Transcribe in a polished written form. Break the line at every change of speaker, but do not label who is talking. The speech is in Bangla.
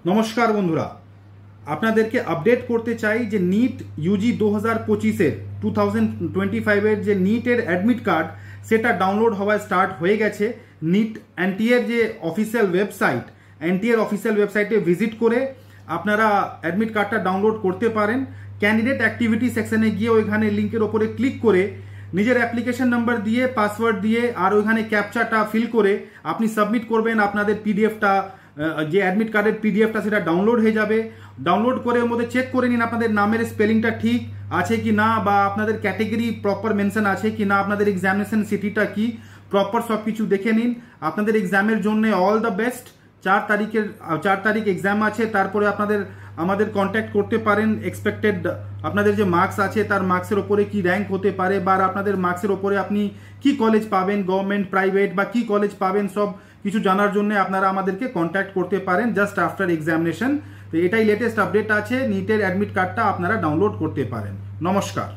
নমস্কার বন্ধুরা, আপনাদেরকে আপডেট করতে চাই যে নিট ইউজি 2025-এর 2025-এর যে নিটের অ্যাডমিট কার্ড সেটা ডাউনলোড হওয়া স্টার্ট হয়ে গেছে। নিট এনটিএর যে অফিসিয়াল ওয়েবসাইট, এনটিএর অফিসিয়াল ওয়েবসাইটে ভিজিট করে আপনারা অ্যাডমিট কার্ডটা ডাউনলোড করতে পারেন। ক্যান্ডিডেট অ্যাক্টিভিটি সেকশনে গিয়ে ওইখানে লিঙ্কের ওপরে ক্লিক করে নিজের অ্যাপ্লিকেশন নাম্বার দিয়ে, পাসওয়ার্ড দিয়ে আর ওইখানে ক্যাপচাটা ফিল করে আপনি সাবমিট করবেন। আপনাদের পিডিএফটা, যে অ্যাডমিট কার্ডের পিডিএফটা, সেটা ডাউনলোড হয়ে যাবে। ডাউনলোড করে ওর মধ্যে চেক করে নিন আপনাদের নামের স্পেলিংটা ঠিক আছে কি না, বা আপনাদের ক্যাটেগরি প্রপার মেনশন আছে কি না, আপনাদের এক্সামিনেশন সিটিটা কি, প্রপার সব কিছু দেখে নিন। আপনাদের এক্সামের জন্য অল দ্য বেস্ট। 4 তারিখ এক্সাম আছে। তারপরে আপনাদের আমাদের কন্ট্যাক্ট করতে পারেন। এক্সপেক্টেড আপনাদের যে মার্কস আছে তার মার্কসের ওপরে কি র্যাঙ্ক হতে পারে, বা আপনাদের মার্কসের ওপরে আপনি কি কলেজ পাবেন, গভর্নমেন্ট, প্রাইভেট বা কি কলেজ পাবেন, সব কিছু জানার জন্য আপনারা আমাদেরকে কন্ট্যাক্ট করতে পারেন জাস্ট আফটার এক্সামিনেশন। তো এটাই লেটেস্ট আপডেট আছে। নিটের অ্যাডমিট কার্ডটা আপনারা ডাউনলোড করতে পারেন। নমস্কার।